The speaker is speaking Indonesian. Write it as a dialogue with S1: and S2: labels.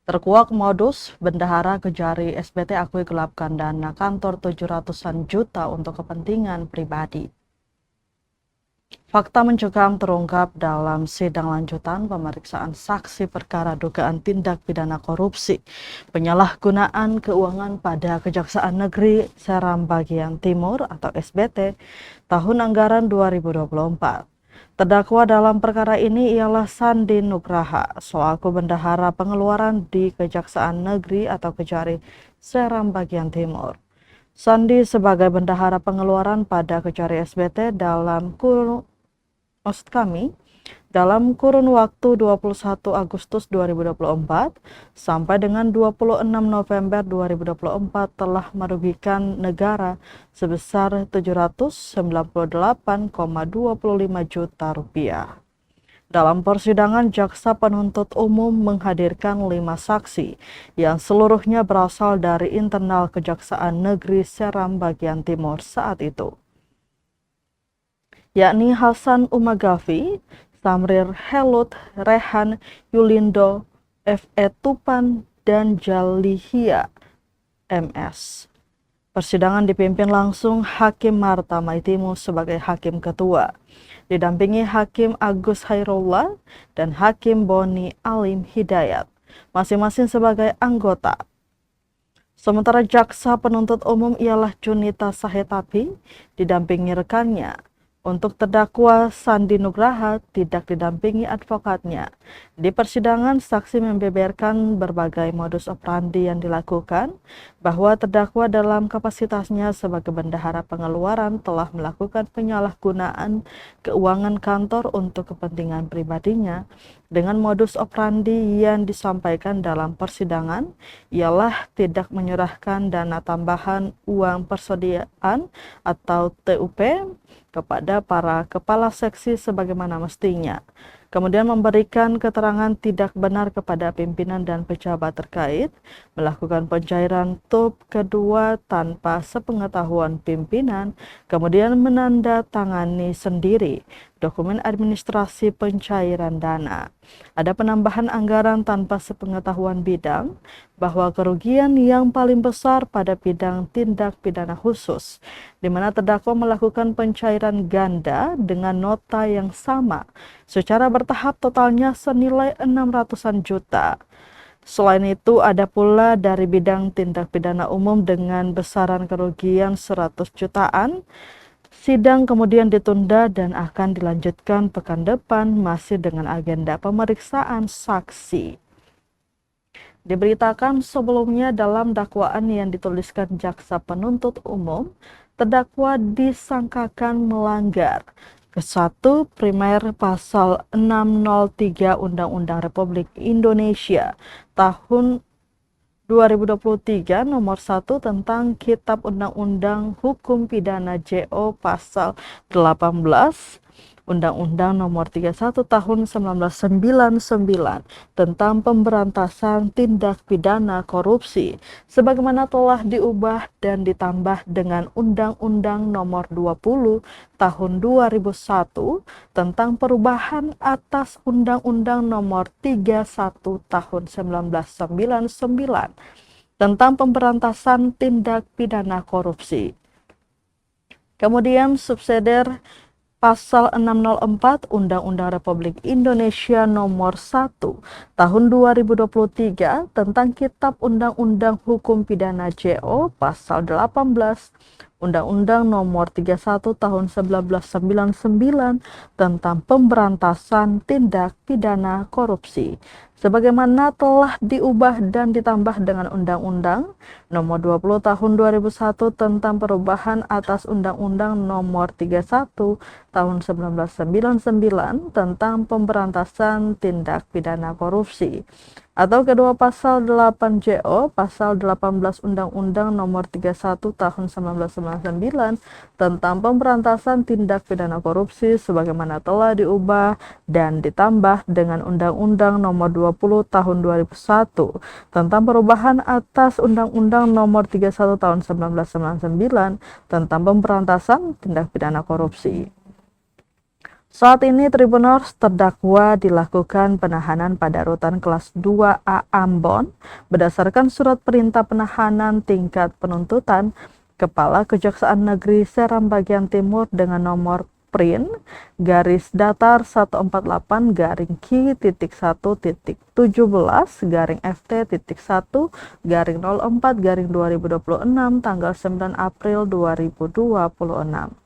S1: Terkuak modus, Bendahara Kejari SBT akui gelapkan dana kantor 700-an juta untuk kepentingan pribadi. Fakta mencekam terungkap dalam sidang lanjutan pemeriksaan saksi perkara dugaan tindak pidana korupsi, penyalahgunaan keuangan pada Kejaksaan Negeri Seram Bagian Timur atau SBT tahun anggaran 2024. Terdakwa dalam perkara ini ialah Sandi Nugraha, selaku bendahara pengeluaran di Kejaksaan Negeri atau Kejari Seram Bagian Timur. Sandi sebagai bendahara pengeluaran pada Kejari SBT dalam kurun waktu 21 Agustus 2024 sampai dengan 26 November 2024 telah merugikan negara sebesar 798,25 juta rupiah. Dalam persidangan, jaksa penuntut umum menghadirkan 5 saksi yang seluruhnya berasal dari internal Kejaksaan Negeri Seram Bagian Timur saat itu, yakni Hasan Umagavi, Samrir Helut, Rehan Yulindo, F.E. Tupan, dan Jalihia MS. Persidangan dipimpin langsung Hakim Marta Maitimu sebagai Hakim Ketua, didampingi Hakim Agus Hairullah dan Hakim Boni Alim Hidayat, masing-masing sebagai anggota. Sementara jaksa penuntut umum ialah Junita Sahetapi, didampingi rekannya. Untuk terdakwa Sandi Nugraha tidak didampingi advokatnya. Di persidangan, saksi membeberkan berbagai modus operandi yang dilakukan, bahwa terdakwa dalam kapasitasnya sebagai bendahara pengeluaran telah melakukan penyalahgunaan keuangan kantor untuk kepentingan pribadinya. Dengan modus operandi yang disampaikan dalam persidangan ialah tidak menyerahkan dana tambahan uang persediaan atau TUP kepada para kepala seksi sebagaimana mestinya. Kemudian memberikan keterangan tidak benar kepada pimpinan dan pejabat terkait, melakukan pencairan TUP kedua tanpa sepengetahuan pimpinan, kemudian menandatangani sendiri dokumen administrasi pencairan dana. Ada penambahan anggaran tanpa sepengetahuan bidang, bahwa kerugian yang paling besar pada bidang tindak pidana khusus, di mana terdakwa melakukan pencairan ganda dengan nota yang sama, secara bertahap totalnya senilai 600-an juta. Selain itu, ada pula dari bidang tindak pidana umum dengan besaran kerugian 100 jutaan. Sidang kemudian ditunda dan akan dilanjutkan pekan depan masih dengan agenda pemeriksaan saksi. Diberitakan sebelumnya dalam dakwaan yang dituliskan jaksa penuntut umum, terdakwa disangkakan melanggar ke-1 Primer Pasal 603 Undang-Undang Republik Indonesia tahun 2023 nomor 1 tentang Kitab Undang-Undang Hukum Pidana JO Pasal 18 Undang-Undang nomor 31 tahun 1999 tentang pemberantasan tindak pidana korupsi sebagaimana telah diubah dan ditambah dengan Undang-Undang nomor 20 tahun 2001 tentang perubahan atas Undang-Undang nomor 31 tahun 1999 tentang pemberantasan tindak pidana korupsi. Kemudian subsidiar Pasal 604 Undang-Undang Republik Indonesia Nomor 1 Tahun 2023 tentang Kitab Undang-Undang Hukum Pidana JO Pasal 18 Undang-Undang Nomor 31 Tahun 1999 tentang pemberantasan tindak pidana korupsi sebagaimana telah diubah dan ditambah dengan Undang-Undang Nomor 20 Tahun 2001 tentang perubahan atas Undang-Undang Nomor 31 Tahun 1999 tentang pemberantasan tindak pidana korupsi, atau kedua pasal 8 JO pasal 18 Undang-Undang Nomor 31 Tahun 1999 tentang pemberantasan tindak pidana korupsi sebagaimana telah diubah dan ditambah dengan Undang-Undang Nomor 20 Tahun 2001 tentang perubahan atas Undang-Undang Nomor 31 Tahun 1999 tentang pemberantasan tindak pidana korupsi. Saat ini Tribuners terdakwa dilakukan penahanan pada rutan kelas 2A Ambon berdasarkan surat perintah penahanan tingkat penuntutan Kepala Kejaksaan Negeri Seram Bagian Timur dengan nomor print garis datar 148 garing Ki.1.17 garing FT.1 garing 04 garing 2026 tanggal 9 April 2026.